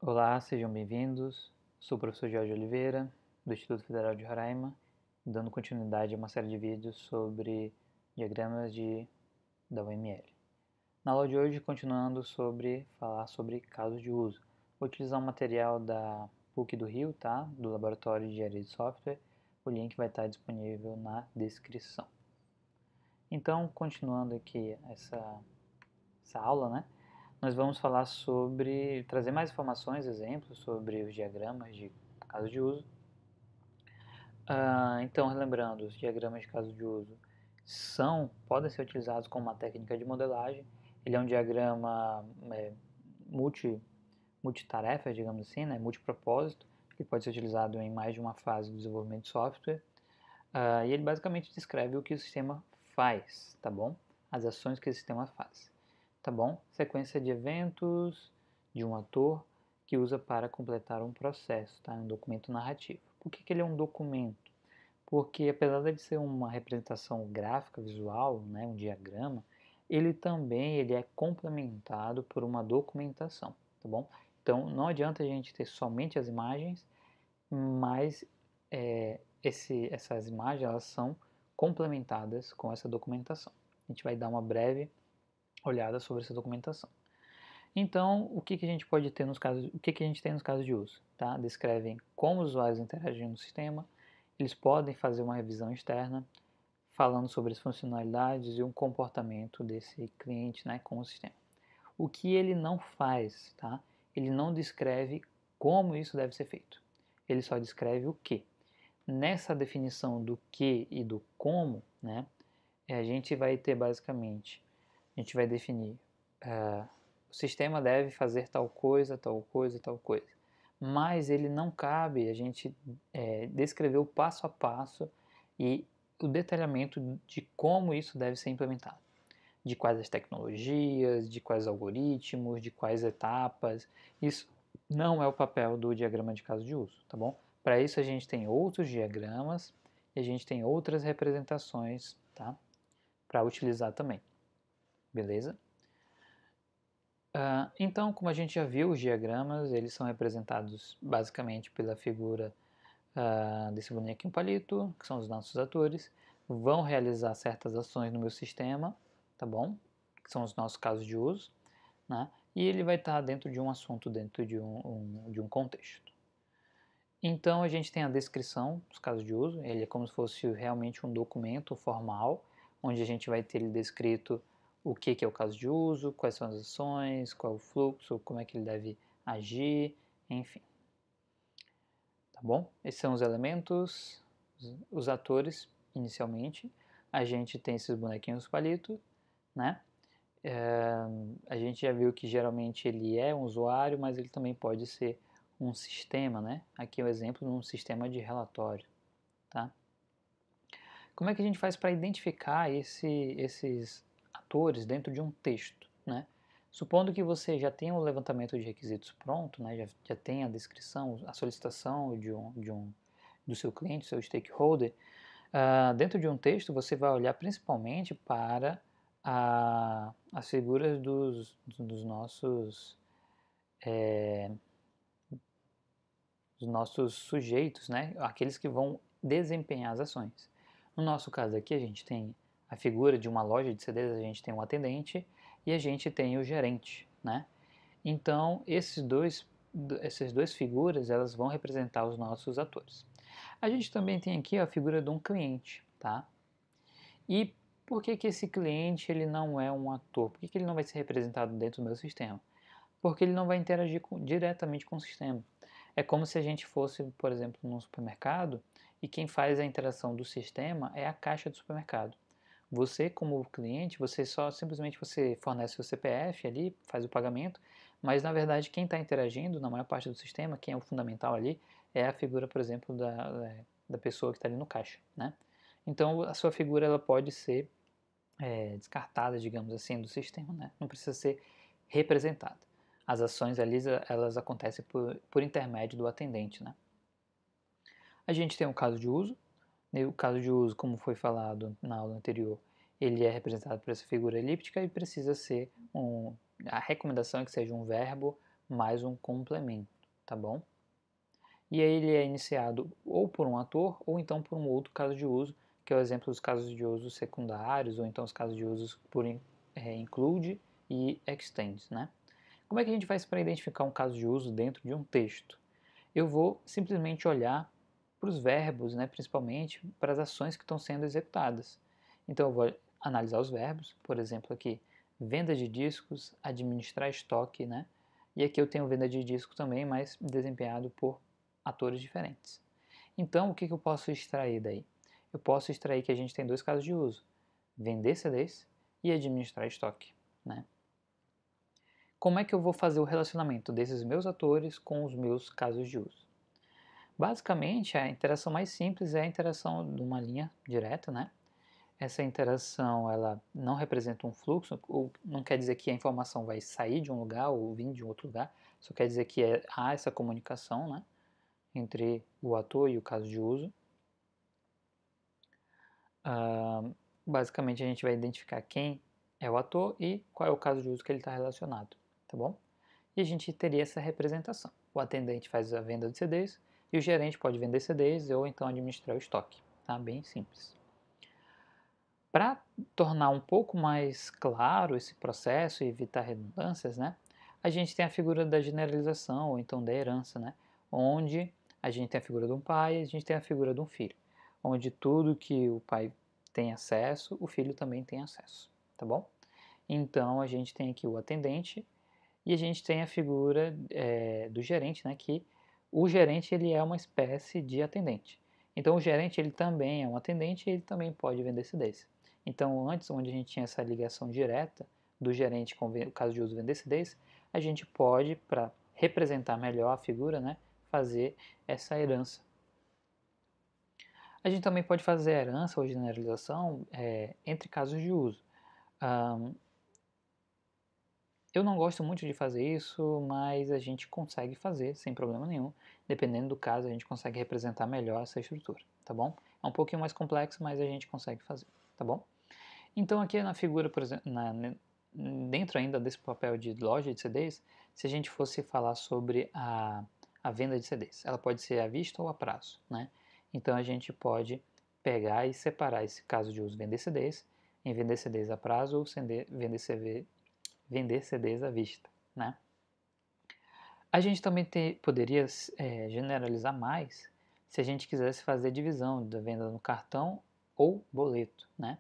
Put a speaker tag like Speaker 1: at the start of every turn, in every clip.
Speaker 1: Olá, sejam bem-vindos. Sou o professor Jorge Oliveira, do Instituto Federal de Roraima, dando continuidade a uma série de vídeos sobre diagramas da UML. Na aula de hoje, continuando sobre falar sobre casos de uso. Vou utilizar um material da PUC do Rio, tá? Do Laboratório de Engenharia de Software. O link vai estar disponível na descrição. Então, continuando aqui essa aula, né? Nós vamos falar sobre, trazer mais informações, exemplos sobre os diagramas de caso de uso. Então, relembrando, os diagramas de caso de uso podem ser utilizados como uma técnica de modelagem. Ele é um diagrama multitarefa, digamos assim, né, multipropósito, que pode ser utilizado em mais de uma fase do desenvolvimento de software. E ele basicamente descreve o que o sistema faz, tá bom? As ações que o sistema faz. Tá bom? Sequência de eventos de um ator que usa para completar um processo, tá? Um documento narrativo. Por que ele é um documento? Porque apesar de ser uma representação gráfica, visual, né, um diagrama, ele também é complementado por uma documentação, tá bom? Então não adianta a gente ter somente as imagens, mas essas imagens elas são complementadas com essa documentação. A gente vai dar uma breve olhada sobre essa documentação. Então, o que a gente pode ter nos casos, o que a gente tem nos casos de uso? Tá? Descrevem como os usuários interagem no sistema, eles podem fazer uma revisão externa, falando sobre as funcionalidades e o comportamento desse cliente, né, com o sistema. O que ele não faz, tá? Ele não descreve como isso deve ser feito. Ele só descreve o que. Nessa definição do que e do como, né, a gente vai ter basicamente, a gente vai definir o sistema deve fazer tal coisa, tal coisa, tal coisa. Mas ele não cabe a gente descrever o passo a passo e o detalhamento de como isso deve ser implementado. De quais as tecnologias, de quais algoritmos, de quais etapas. Isso não é o papel do diagrama de caso de uso, tá bom? Para isso a gente tem outros diagramas e a gente tem outras representações, tá? Para utilizar também, beleza? Então, como a gente já viu, os diagramas eles são representados basicamente pela figura desse bonequinho palito, que são os nossos atores, vão realizar certas ações no meu sistema, tá bom? Que são os nossos casos de uso, né? E ele vai estar dentro de um assunto, dentro de um contexto. Então, a gente tem a descrição dos casos de uso, ele é como se fosse realmente um documento formal, onde a gente vai ter ele descrito o que é o caso de uso, quais são as ações, qual é o fluxo, como é que ele deve agir, enfim. Tá bom? Esses são os elementos, os atores, inicialmente. A gente tem esses bonequinhos palito, né? A gente já viu que geralmente ele é um usuário, mas ele também pode ser um sistema, né? Aqui é o exemplo de um sistema de relatório, tá? Como é que a gente faz para identificar esses atores dentro de um texto, né? Supondo que você já tenha o levantamento de requisitos pronto, né? Já tem a descrição, a solicitação do seu cliente, seu stakeholder, dentro de um texto você vai olhar principalmente para as figuras dos nossos sujeitos, né? Aqueles que vão desempenhar as ações. No nosso caso aqui, a gente tem a figura de uma loja de CDs, a gente tem o atendente e a gente tem o gerente, né? Então, essas duas figuras, elas vão representar os nossos atores. A gente também tem aqui a figura de um cliente, tá? E por que esse cliente ele não é um ator? Por que ele não vai ser representado dentro do meu sistema? Porque ele não vai interagir diretamente com o sistema. É como se a gente fosse, por exemplo, num supermercado e quem faz a interação do sistema é a caixa do supermercado. Você, como cliente, você só simplesmente você fornece o CPF ali, faz o pagamento, mas na verdade quem está interagindo na maior parte do sistema, quem é o fundamental ali, é a figura, por exemplo, da pessoa que está ali no caixa, né? Então a sua figura ela pode ser descartada, digamos assim, do sistema, né? Não precisa ser representada. As ações ali elas acontecem por intermédio do atendente, né? A gente tem um caso de uso. O caso de uso, como foi falado na aula anterior, ele é representado por essa figura elíptica e precisa ser a recomendação é que seja um verbo mais um complemento, tá bom? E aí ele é iniciado ou por um ator ou então por um outro caso de uso, que é o exemplo dos casos de uso secundários, ou então os casos de uso por include e extend, né? Como é que a gente faz para identificar um caso de uso dentro de um texto? Eu vou simplesmente olhar para os verbos, né, principalmente para as ações que estão sendo executadas. Então eu vou analisar os verbos, por exemplo aqui, venda de discos, administrar estoque, né? E aqui eu tenho venda de disco também, mas desempenhado por atores diferentes. Então o que eu posso extrair daí? Eu posso extrair que a gente tem dois casos de uso, vender CDs e administrar estoque, né? Como é que eu vou fazer o relacionamento desses meus atores com os meus casos de uso? Basicamente, a interação mais simples é a interação de uma linha direta, né? Essa interação, ela não representa um fluxo, ou não quer dizer que a informação vai sair de um lugar ou vir de um outro lugar, só quer dizer que há essa comunicação, né, entre o ator e o caso de uso. Basicamente, a gente vai identificar quem é o ator e qual é o caso de uso que ele está relacionado, tá bom? E a gente teria essa representação. O atendente faz a venda de CDs e o gerente pode vender CDs ou então administrar o estoque, tá? Bem simples. Para tornar um pouco mais claro esse processo e evitar redundâncias, né, a gente tem a figura da generalização ou então da herança, né, onde a gente tem a figura de um pai e a gente tem a figura de um filho, onde tudo que o pai tem acesso, o filho também tem acesso, tá bom? Então a gente tem aqui o atendente e a gente tem a figura do gerente, né, que o gerente ele é uma espécie de atendente. Então o gerente ele também é um atendente e ele também pode vender CDs. Então antes, onde a gente tinha essa ligação direta do gerente com o caso de uso vender CDs, a gente pode, para representar melhor a figura, né, fazer essa herança. A gente também pode fazer a herança ou generalização entre casos de uso. Eu não gosto muito de fazer isso, mas a gente consegue fazer sem problema nenhum. Dependendo do caso, a gente consegue representar melhor essa estrutura, tá bom? É um pouquinho mais complexo, mas a gente consegue fazer, tá bom? Então aqui na figura, por exemplo, dentro ainda desse papel de loja de CDs, se a gente fosse falar sobre a venda de CDs, ela pode ser à vista ou a prazo, né? Então a gente pode pegar e separar esse caso de uso vender CDs em vender CDs a prazo ou vender CDs à vista, né? A gente também poderia generalizar mais se a gente quisesse fazer divisão da venda no cartão ou boleto, né?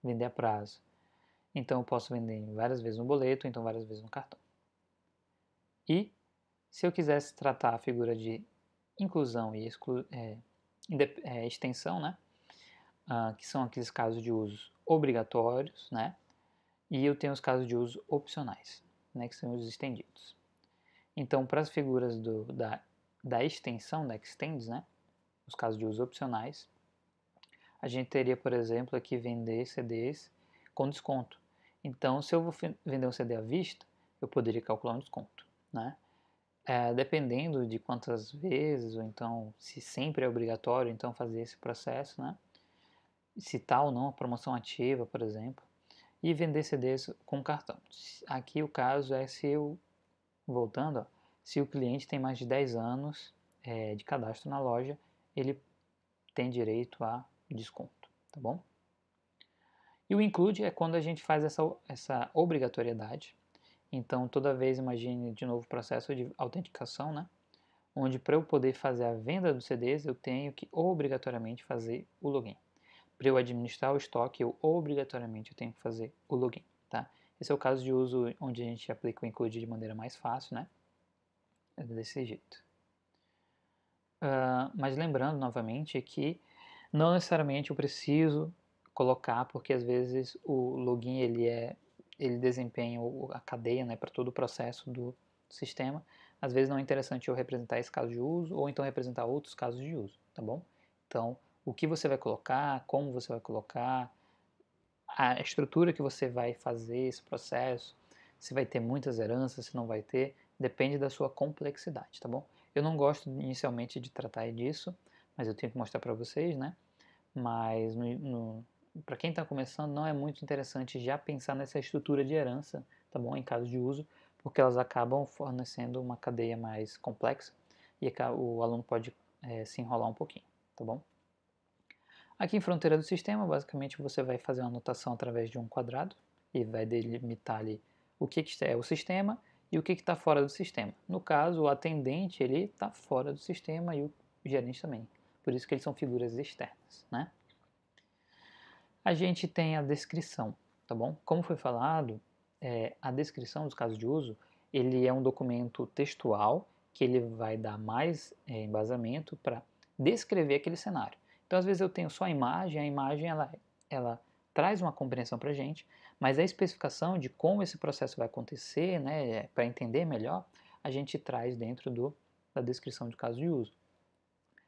Speaker 1: Vender a prazo. Então eu posso vender várias vezes no boleto, então várias vezes no cartão. E se eu quisesse tratar a figura de inclusão e extensão, né? Que são aqueles casos de uso obrigatórios, né? E eu tenho os casos de uso opcionais, né? Que são os estendidos. Então, para as figuras da extensão, da extends, né, os casos de uso opcionais, a gente teria, por exemplo, aqui vender CDs com desconto. Então, se eu vou vender um CD à vista, eu poderia calcular um desconto, né? Dependendo de quantas vezes, ou então se sempre é obrigatório então fazer esse processo, né? Se tá ou não a promoção ativa, por exemplo, e vender CDs com cartão. Aqui o caso é se eu, voltando, ó, se o cliente tem mais de 10 anos de cadastro na loja, ele tem direito a desconto, tá bom? E o include é quando a gente faz essa obrigatoriedade. Então, toda vez, imagine de novo o processo de autenticação, né? Onde para eu poder fazer a venda dos CDs, eu tenho que obrigatoriamente fazer o login. Para eu administrar o estoque, eu obrigatoriamente tenho que fazer o login, tá? Esse é o caso de uso onde a gente aplica o include de maneira mais fácil, né? É desse jeito. Mas lembrando novamente que não necessariamente eu preciso colocar, porque às vezes o login ele desempenha a cadeia, né, para todo o processo do sistema. Às vezes não é interessante eu representar esse caso de uso ou então representar outros casos de uso, tá bom? Então, o que você vai colocar, como você vai colocar, a estrutura que você vai fazer esse processo, se vai ter muitas heranças, se não vai ter, depende da sua complexidade, tá bom? Eu não gosto inicialmente de tratar disso, mas eu tenho que mostrar para vocês, né? Mas para quem está começando, não é muito interessante já pensar nessa estrutura de herança, tá bom? Em caso de uso, porque elas acabam fornecendo uma cadeia mais complexa e o aluno pode se enrolar um pouquinho, tá bom? Aqui em fronteira do sistema, basicamente você vai fazer uma anotação através de um quadrado e vai delimitar ali o que é o sistema e o que está fora do sistema. No caso, o atendente ele está fora do sistema e o gerente também. Por isso que eles são figuras externas, né? A gente tem a descrição, tá bom? Como foi falado, a descrição dos casos de uso, ele é um documento textual que ele vai dar mais embasamento para descrever aquele cenário. Então, às vezes eu tenho só a imagem ela traz uma compreensão para a gente, mas a especificação de como esse processo vai acontecer, né, para entender melhor, a gente traz dentro da descrição de caso de uso.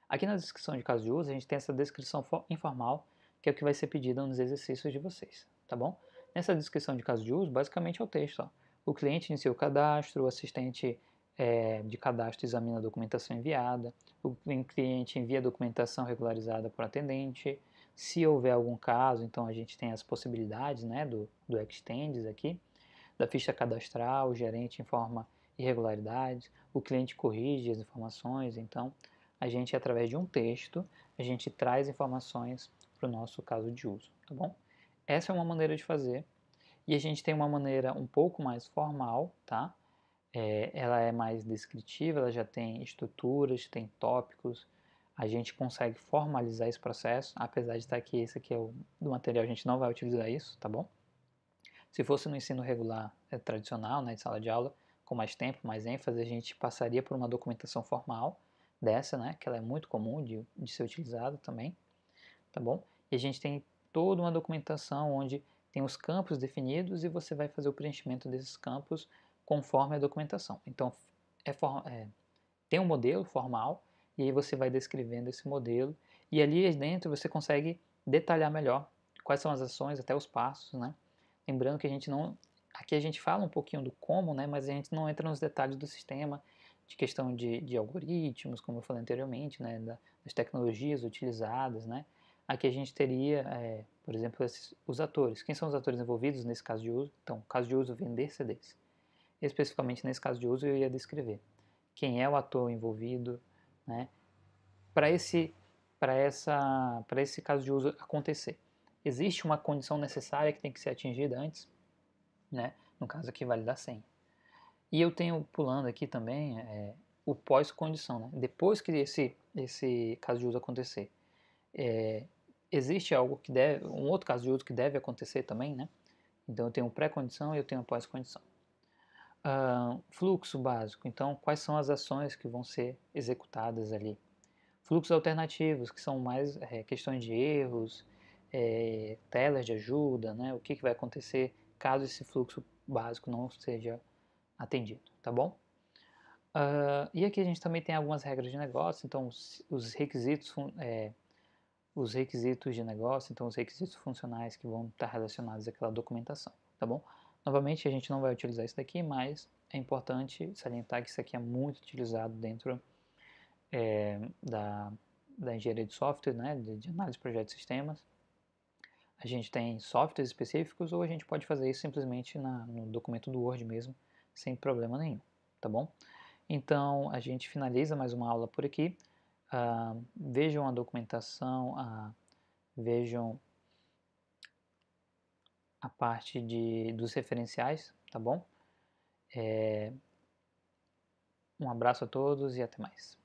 Speaker 1: Aqui na descrição de caso de uso, a gente tem essa descrição informal, que é o que vai ser pedido nos exercícios de vocês, tá bom? Nessa descrição de caso de uso, basicamente é o texto. Ó. O cliente inicia o cadastro, o assistente de cadastro examina a documentação enviada, o cliente envia a documentação regularizada por atendente. Se houver algum caso, então a gente tem as possibilidades né, do Extends aqui, da ficha cadastral, o gerente informa irregularidades, o cliente corrige as informações, então a gente, através de um texto, a gente traz informações para o nosso caso de uso, tá bom? Essa é uma maneira de fazer, e a gente tem uma maneira um pouco mais formal, tá? Ela é mais descritiva, ela já tem estruturas, tem tópicos, a gente consegue formalizar esse processo, apesar de estar aqui, esse aqui é o do material, a gente não vai utilizar isso, tá bom? Se fosse no ensino regular tradicional, né, de sala de aula, com mais tempo, mais ênfase, a gente passaria por uma documentação formal dessa, né, que ela é muito comum de ser utilizada também, tá bom? E a gente tem toda uma documentação onde tem os campos definidos e você vai fazer o preenchimento desses campos conforme a documentação. Então, tem um modelo formal e aí você vai descrevendo esse modelo e ali dentro você consegue detalhar melhor quais são as ações, até os passos, né? Lembrando que a gente não... Aqui a gente fala um pouquinho do como, né? Mas a gente não entra nos detalhes do sistema, de questão de algoritmos, como eu falei anteriormente, né? Das tecnologias utilizadas, né? Aqui a gente teria, por exemplo, os atores. Quem são os atores envolvidos nesse caso de uso? Então, caso de uso, vender CDs. Especificamente nesse caso de uso, eu ia descrever quem é o ator envolvido, né? Para esse caso de uso acontecer. Existe uma condição necessária que tem que ser atingida antes, né? No caso aqui, validar a senha. E eu tenho, pulando aqui também, o pós-condição, né? Depois que esse caso de uso acontecer, existe algo que deve, um outro caso de uso que deve acontecer também, né? Então eu tenho pré-condição e eu tenho pós-condição. Fluxo básico, então quais são as ações que vão ser executadas ali? Fluxos alternativos, que são mais questões de erros, telas de ajuda, né? O que vai acontecer caso esse fluxo básico não seja atendido, tá bom? E aqui a gente também tem algumas regras de negócio, então os requisitos de negócio, então os requisitos funcionais que vão estar relacionados àquela documentação, tá bom? Novamente, a gente não vai utilizar isso daqui, mas é importante salientar que isso aqui é muito utilizado dentro da engenharia de software, né, de análise de projetos e sistemas. A gente tem softwares específicos ou a gente pode fazer isso simplesmente no documento do Word mesmo, sem problema nenhum, tá bom? Então, a gente finaliza mais uma aula por aqui. Vejam a documentação, vejam a parte dos referenciais, tá bom? Um abraço a todos e até mais.